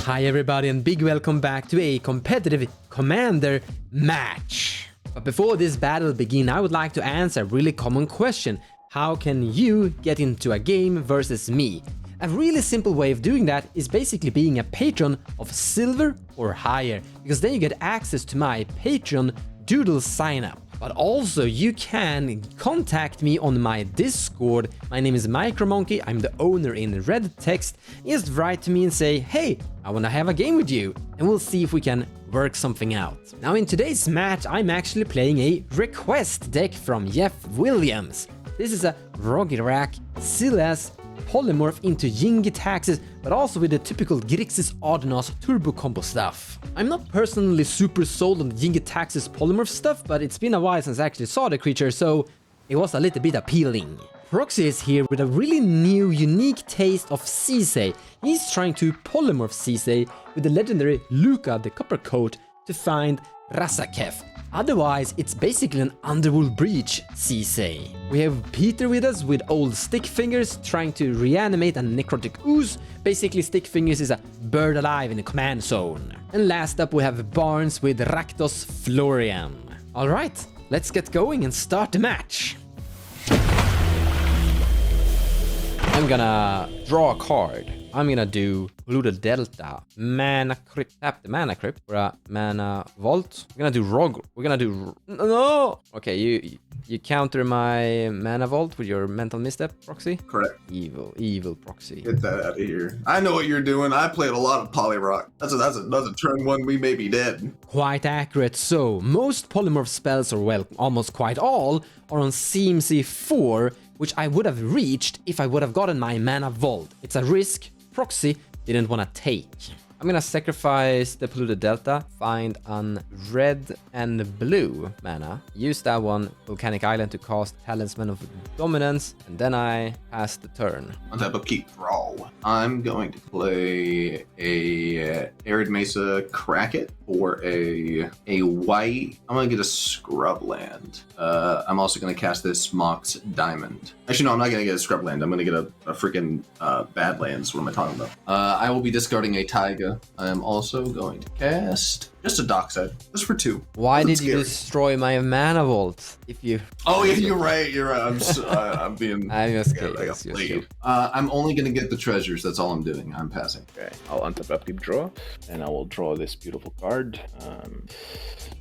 Hi everybody and big welcome back to a competitive Commander match. But before this battle begins, I would like to answer a really common question. How can you get into a game versus me? A really simple way of doing that is basically being a patron of silver or higher, because then you get access to my Patreon doodle sign up. But also you can contact me on my Discord. My name is Micromonkey, I'm the owner in red text. Just write to me and say, hey, I wanna have a game with you, and we'll see if we can work something out. Now in today's match, I'm actually playing a request deck from Jeff Williams. This is a rograkh, Silas, polymorph into Yingitaxis, but also with the typical Grixis Ardenas turbo combo stuff. I'm not personally super sold on the Yingitaxis polymorph stuff, but it's been a while since I actually saw the creature, so it was a little bit appealing. Proxy is here with a really new, unique taste of Sisay. He's trying to polymorph Sisay with the legendary Luca the Copper Coat to find Razaketh. Otherwise, it's basically an Underworld Breach Sisay. We have Peter with us with old stickfingers trying to reanimate a necrotic ooze. Basically, stickfingers is a bird alive in the command zone. And last up we have Barnes with Rakdos Florian. Alright, let's get going and start the match. I'm gonna draw a card. I'm gonna do Polluted Delta, Mana Crypt, tap the Mana Crypt for a Mana Vault. We're gonna do We're gonna do... No! Okay, you counter my Mana Vault with your Mental Misstep, Proxy? Correct. Evil Proxy. Get that out of here. I know what you're doing. I played a lot of Polyrock. That's another turn one we may be dead. Quite accurate. So, most polymorph spells, or well, almost quite all, are on CMC 4, which I would have reached if I would have gotten my Mana Vault. It's a risk Proxy didn't want to take. I'm gonna sacrifice the Polluted Delta, find an red and blue mana, use that one Volcanic Island to cast Talisman of Dominance, and then I pass the turn. On type of keep draw, I'm going to play a Arid Mesa Cracket or a white. I'm gonna get a Scrubland. I'm also gonna cast this Mox Diamond. Actually, no, I'm not gonna get a Scrubland. I'm gonna get a freaking Badlands. What am I talking about? I will be discarding a Taiga. I am also going to cast just a Dockside, just for 2. Why did you destroy my Mana Vault? If you... Oh yeah, you're right. I'm being... I'm just kidding. I'm only going to get the treasures. That's all I'm doing. I'm passing. Okay, I'll untap Upkeep Draw, and I will draw this beautiful card.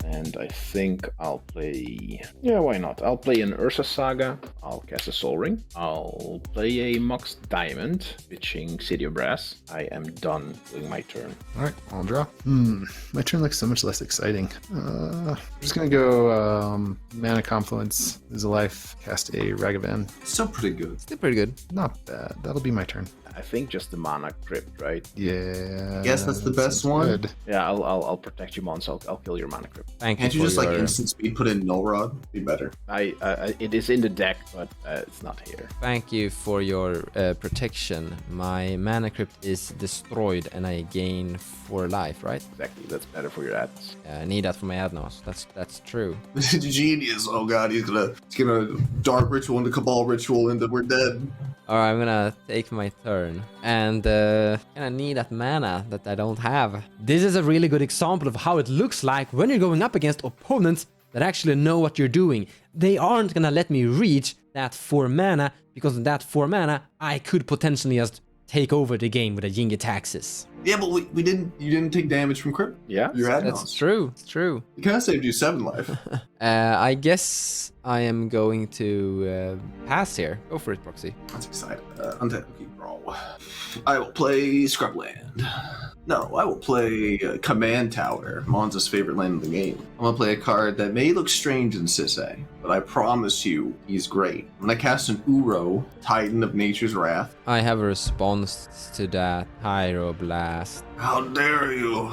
And I think I'll play... Yeah, why not? I'll play an Ursa Saga. I'll cast a Soul Ring. I'll play a Mox Diamond, pitching City of Brass. I am done doing my turn. Alright, I'll draw. My turn looks so much less exciting. I'm just gonna go Mana Confluence, Lose a Life, cast a Ragavan. Still pretty good. Still pretty good. Not bad. That'll be my turn. I think just the Mana Crypt, right? Yeah. Guess that's the best one. Good. Yeah, I'll protect you, Mons. I'll kill your Mana Crypt. Thank you. Can't you just for like your... instant speed put in Null Rod? Be better. It is in the deck, but it's not here. Thank you for your protection. My Mana Crypt is destroyed and I gain 4 life, right? Exactly, that's better for your ads. I need that for my Adnos. That's true. Genius. Oh god, he's gonna Dark Ritual into Cabal Ritual and we're dead. Alright, I'm gonna take my turn. And I need that mana that I don't have. This is a really good example of how it looks like when you're going up against opponents that actually know what you're doing. They aren't gonna let me reach that 4 mana, because of that 4 mana, I could potentially just take over the game with a Yingitaxis. Yeah, but you didn't take damage from Crypt. Yeah, You're That's true. It's true. It kind of saved you 7 life. I guess I am going to pass here. Go for it, Proxy. That's exciting. Untap Keep Draw. I will play Scrubland. No, I will play Command Tower, Monza's favorite land in the game. I'm gonna play a card that may look strange in Sisay, but I promise you, he's great. I'm gonna cast an Uro, Titan of Nature's Wrath. I have a response to that Pyroblast. How dare you?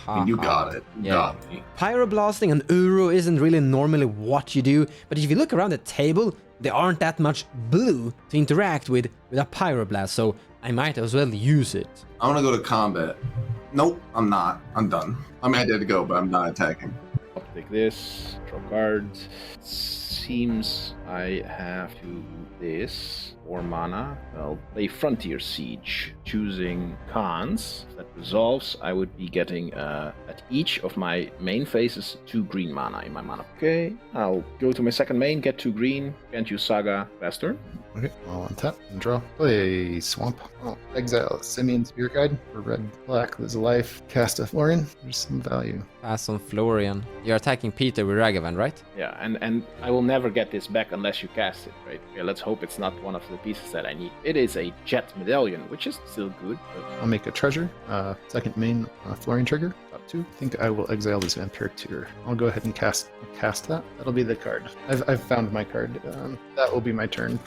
And you got it. You got me. Pyroblasting and Uro isn't really normally what you do, but if you look around the table, there aren't that much blue to interact with a Pyroblast, so I might as well use it. I'm gonna go to combat. Nope, I'm not. I'm done. I mean, I did go, but I'm not attacking. I'll take this, draw cards. Seems I have to do this, 4 mana. I'll play Frontier Siege, choosing Khans. If that resolves, I would be getting at each of my main phases 2 green mana in my mana. Okay, I'll go to my second main, get 2 green, can't use Saga, faster. Okay, I'll untap and draw. Play Swamp. I'll exile Simeon Spirit Guide for red, black, lose a life. Cast a Florian. There's some value. Pass on Florian. You're attacking Peter with Ragavan, right? Yeah, and I will never get this back unless you cast it, right? Okay, let's hope it's not one of the pieces that I need. It is a Jet Medallion, which is still good. But... I'll make a treasure. Second main Florian trigger. Top 2. I think I will exile this Vampire Tutor. I'll go ahead and cast that. That'll be the card. I've found my card. That will be my turn.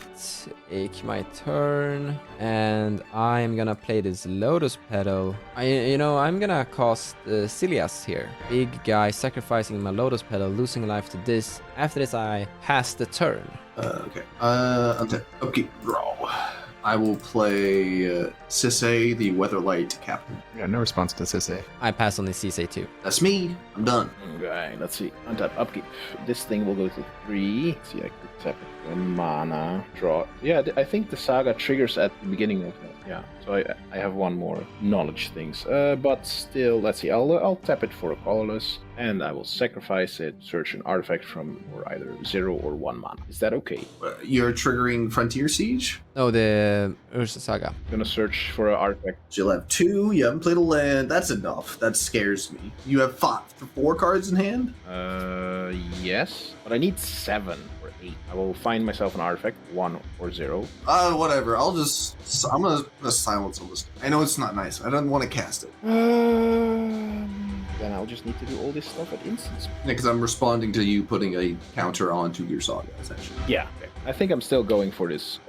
Take my turn, and I'm gonna play this Lotus Petal. I'm gonna cast Silas here. Big guy sacrificing my Lotus Petal, losing life to this. After this, I pass the turn. Okay. Upkeep, draw. I will play Sisay, the Weatherlight Captain. Yeah, no response to Sisay. I pass on the Sisay too. That's me. I'm done. Okay, let's see. Untap, upkeep. This thing will go to 3. Let's see, I could tap it for mana. Draw. Yeah, I think the Saga triggers at the beginning of that. Yeah, so I have one more knowledge things. But still, let's see. I'll tap it for a colorless, and I will sacrifice it, search an artifact from either 0 or 1 mana. Is that okay? You're triggering Frontier Siege? No, the Ursa Saga. I'm gonna search for an artifact. You'll have 2. You haven't played a land. That's enough. That scares me. You have 4 cards in hand? Yes. But I need 7 or 8. I will find myself an artifact, 1 or 0. Whatever. I'm gonna silence all this. I know it's not nice. I don't want to cast it. Then I'll just need to do all this stuff at instance. Because I'm responding to you putting a counter onto your Saga, essentially. Yeah. Okay. I think I'm still going for this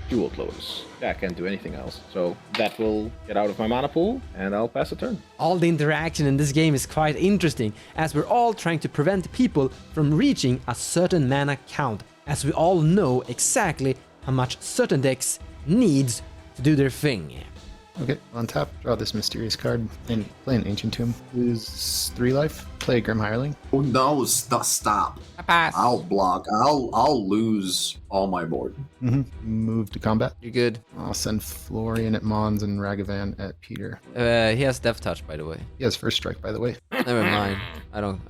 Jewel Lotus. Yeah, I can't do anything else. So that will get out of my mana pool, and I'll pass a turn. All the interaction in this game is quite interesting, as we're all trying to prevent people from reaching a certain mana count, as we all know exactly how much certain decks needs to do their thing. Okay, on tap, draw this mysterious card, and play an Ancient Tomb. Lose 3 life. Play Grim Hireling. Oh no! Stop! I pass. I'll block. I'll lose all my board. Move to combat. You're good. I'll send Florian at Mons and Ragavan at Peter. He has Death Touch, by the way. He has first strike, by the way. Never mind. I don't.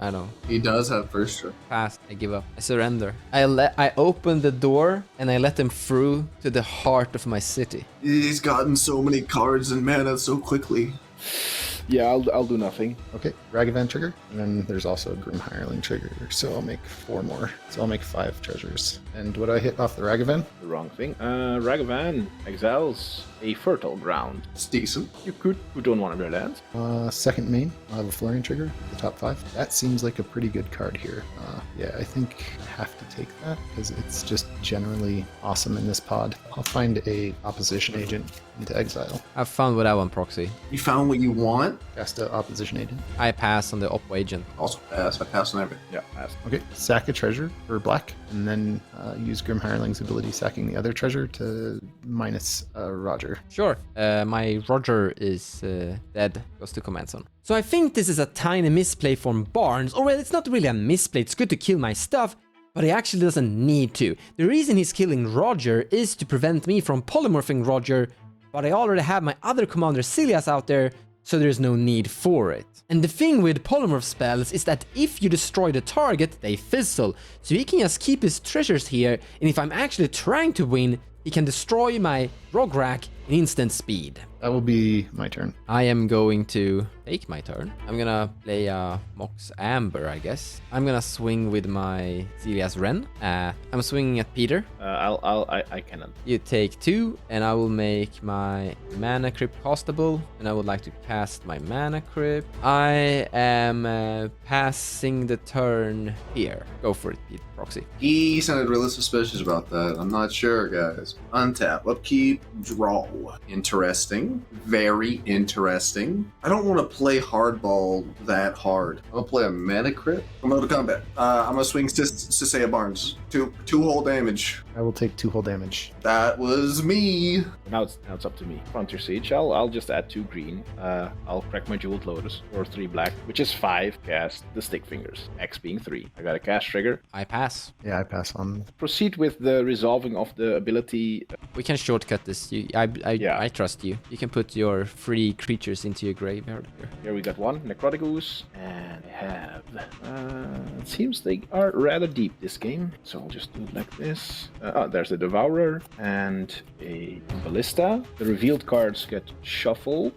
He does have first strike. Pass. I give up. I surrender. I open the door and I let them through to the heart of my city. He's gotten so many cards and mana so quickly. Yeah, I'll do nothing. Okay, Ragavan trigger, and then there's also a Grim Hireling trigger, so I'll make 4 more. So I'll make 5 treasures. And what do I hit off the Ragavan? The wrong thing. Ragavan exiles a Fertile Ground. It's decent. You could put on one of your lands. Second main, I'll have a Florian trigger, the top 5. That seems like a pretty good card here. Yeah, I think I have to take that, because it's just generally awesome in this pod. I'll find a opposition agent into exile. I found what I want, Proxy. You found what you want? Cast a opposition agent. I pass on the Oppo agent. Also pass. I pass on everything. Yeah, pass. Okay, sack a treasure for black, and then use Grim Hireling's ability sacking the other treasure to minus Roger. Sure. My Roger is dead. Goes to command zone. So I think this is a tiny misplay from Barnes. Or well, it's not really a misplay. It's good to kill my stuff, but he actually doesn't need to. The reason he's killing Roger is to prevent me from polymorphing Roger, but I already have my other commander Silas out there, so there's no need for it. And the thing with polymorph spells is that if you destroy the target, they fizzle, so he can just keep his treasures here, and if I'm actually trying to win, he can destroy my rograkh in instant speed. That will be my turn. I am going to take my turn. I'm gonna play Mox Amber, I guess. I'm gonna swing with my Celia's Wren. I'm swinging at Peter. I cannot. You take 2, and I will make my Mana Crypt castable, and I would like to cast my Mana Crypt. I am passing the turn here. Go for it, Pete. Proxy. He sounded really suspicious about that. I'm not sure, guys. Untap, upkeep, draw. Interesting. Very interesting. I don't want to play hardball that hard. I'm going to play a mana crit. I'm going to combat. I'm going to swing Sisay Barnes. Two whole damage. I will take 2 whole damage. That was me. Now it's up to me. Frontier Siege. I'll just add 2 green. I'll crack my Jeweled Lotus or 3 black, which is 5. Cast the Stickfingers. X being 3. I got a cast trigger. I pass. Yeah, I pass on. Proceed with the resolving of the ability. We can shortcut this. I trust you. You can put your free creatures into your graveyard here. Here we got 1 Necrotic Ooze, and I have. It seems they are rather deep this game, so I'll just do it like this. There's a Devourer and a Ballista. The revealed cards get shuffled,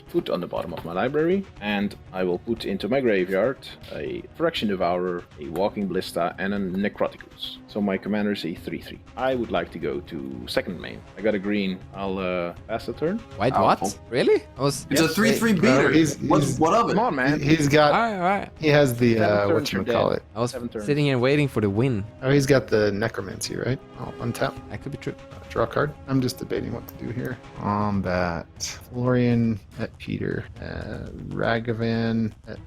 put on the bottom of my library, and I will put into my graveyard a Fraction Devourer, a Walking Ballista, and a Necrotic Ooze. So my commander is a 3/3. I would like to go to second main. I got a green. I'll pass the turn. Wait, Powerful. what? Really? I was. It's a 3/3 beater. What of it? Come on, man. He's got. All right. He has the Seven turns are whatchamacallit. I was 7 turns. sitting here waiting for the win. Oh, he's got the necromancy, right? Oh, untap. That could be true. Draw a card. I'm just debating what to do here. Combat. Florian at Peter. Ragavan at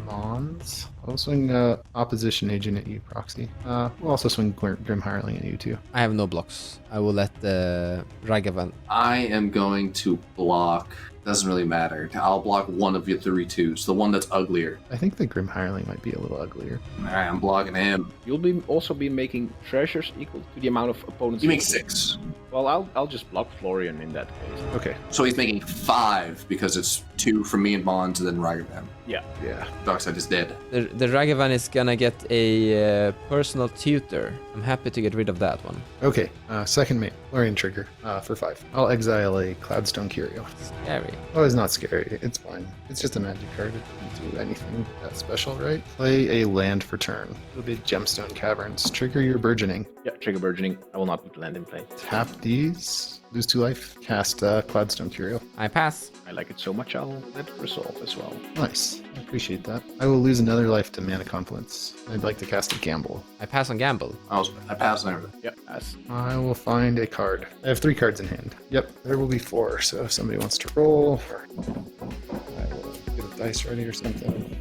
Mons. I'll swing Opposition Agent at you, Proxy. We'll also swing Grim Hireling at you, too. I have no blocks. I will let the Ragavan. I am going to block. Doesn't really matter. I'll block one of your 3/2s, the one that's uglier. I think the Grim Hireling might be a little uglier. Alright, I'm blocking him. You'll also be making treasures equal to the amount of opponents. You make 6. Well, I'll just block Florian in that case. Okay. So he's making 5 because it's 2 from me and Mons and then Ragavan. Yeah. Yeah. Darkside is dead. The Ragavan is gonna get a personal tutor. I'm happy to get rid of that one. Okay. Second mate. Florian trigger. For 5. I'll exile a Cloudstone Curio. Scary. Oh, it's not scary. It's fine. It's just a magic card. It doesn't do anything that special, right? Play a land for turn. It'll be Gemstone Caverns. Trigger your Burgeoning. Yeah, trigger burgeoning. I will not put land in play. Tap these. Lose 2 life. Cast Cloudstone Curio. I pass. I like it so much, I'll let it resolve as well. Nice. I appreciate that. I will lose another life to Mana Confluence. I'd like to cast a Gamble. I pass on gamble. I pass on everything. Yeah, pass. I will find a card. I have 3 cards in hand. Yep, there will be 4. So if somebody wants to roll, I will get a dice ready or something.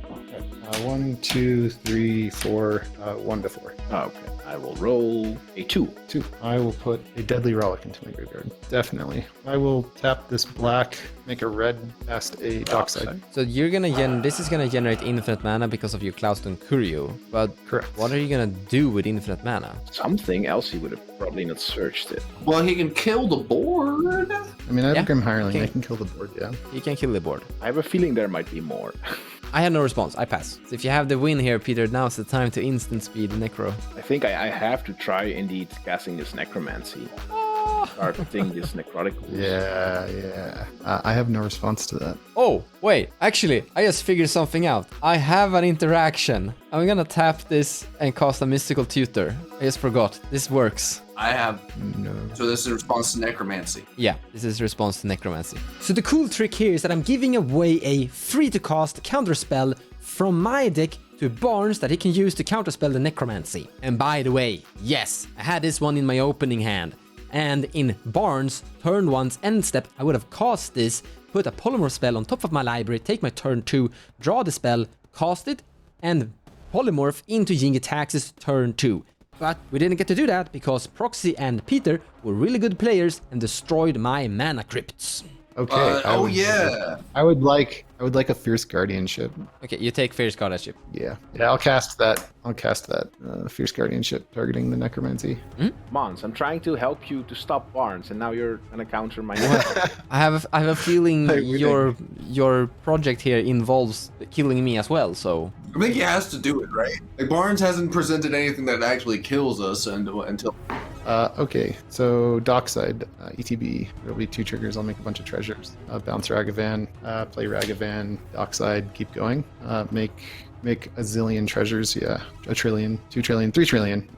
1, 2, 3, 4. 1 to 4. Okay, I will roll a 2. 2. I will put a Deadly Relic into my graveyard. Definitely. I will tap this black, make a red, cast a Dockside. So you're gonna this is gonna generate infinite mana because of your Cloudstone Curio. But Correct. what are you gonna do with infinite mana? Something else he would have probably not searched it. Well, he can kill the board. I mean, I have Yeah, a Grim Hireling. okay. I can kill the board, yeah. You can kill the board. I have a feeling there might be more. I have no response. I pass. So if you have the win here, Peter, now's the time to instant speed Necro. I think I have to try indeed casting this Necromancy. Targeting this Necrotic. Yeah. I have no response to that. Oh, wait. Actually, I just figured something out. I have an interaction. I'm gonna tap this and cast a Mystical Tutor. I just forgot. This works. I have. No. So this is a response to Necromancy. Yeah, this is response to Necromancy. So the cool trick here is that I'm giving away a free-to-cast counterspell from my deck to Barnes that he can use to counterspell the Necromancy. And by the way, yes, I had this one in my opening hand. And in Barnes' turn 1's end step, I would have cast this, put a polymorph spell on top of my library, take my turn 2, draw the spell, cast it, and polymorph into Yingitax's turn 2. But we didn't get to do that because Proxy and Peter were really good players and destroyed my mana crypts. Okay. I would like a Fierce Guardianship. Okay, you take Fierce Guardianship. Yeah. I'll cast that. Fierce Guardianship targeting the Necromancy. Mons, I'm trying to help you to stop Barnes, and now you're gonna counter my. I have a feeling Like, we your project here involves killing me as well. So I think he has to do it, right? Like Barnes hasn't presented anything that actually kills us until. Okay, so Dockside, ETB, there'll be 2 triggers, I'll make a bunch of treasures. Bounce Ragavan, play Ragavan, Dockside, keep going. Make make a zillion treasures, yeah, 1 trillion, 2 trillion, 3 trillion.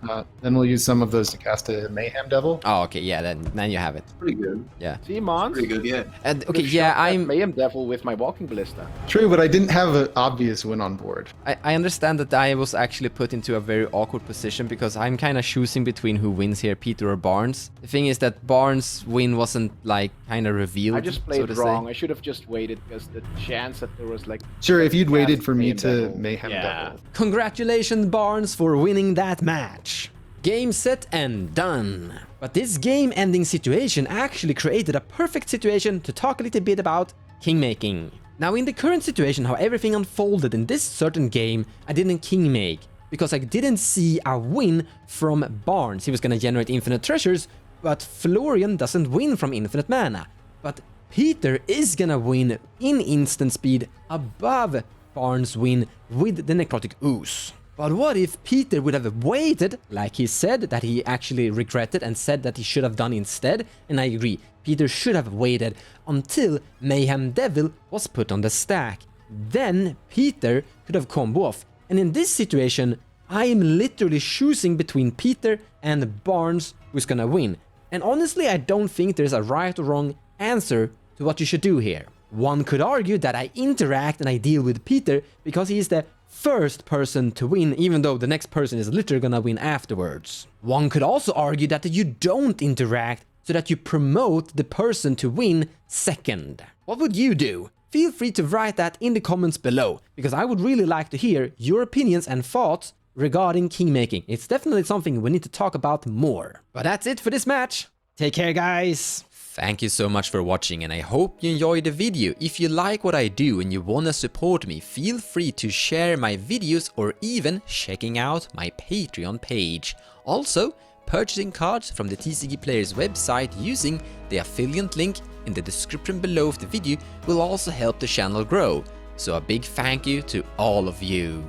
Then we'll use some of those to cast a Mayhem Devil. Oh, okay, yeah, then you have it. Pretty good. Yeah. See, Mons? Pretty good, yeah. And okay, Could've yeah, shot that I'm. Mayhem Devil with my Walking Ballista. True, but I didn't have an obvious win on board. I understand that I was actually put into a very awkward position because I'm kind of choosing between who wins here, Peter or Barnes. The thing is that Barnes' win wasn't like kind of revealed. I just so played to wrong. say. I should have just waited because the chance that there was like. Sure, if you'd waited for me Mayhem to Devil. Mayhem Yeah. Devil. Congratulations, Barnes, for winning that match. Game set and done. But this game-ending situation actually created a perfect situation to talk a little bit about kingmaking. Now, in the current situation, how everything unfolded in this certain game, I didn't kingmake because I didn't see a win from Barnes. He was gonna generate infinite treasures, but Florian doesn't win from infinite mana. But Peter is gonna win in instant speed above Barnes' win with the necrotic ooze. But what if Peter would have waited, like he said that he actually regretted and said that he should have done instead? And I agree, Peter should have waited until Mayhem Devil was put on the stack. Then Peter could have combo off. And in this situation, I am literally choosing between Peter and Barnes who's gonna win. And honestly, I don't think there's a right or wrong answer to what you should do here. One could argue that I interact and I deal with Peter because he is the first person to win, even though the next person is literally gonna win afterwards. One could also argue that you don't interact so that you promote the person to win second. What would you do? Feel free to write that in the comments below, because I would really like to hear your opinions and thoughts regarding kingmaking. It's definitely something we need to talk about more. But that's it for this match. Take care, guys. Thank you so much for watching, and I hope you enjoyed the video. If you like what I do and you wanna support me, feel free to share my videos or even checking out my Patreon page. Also, purchasing cards from the TCG Players website using the affiliate link in the description below of the video will also help the channel grow. So a big thank you to all of you.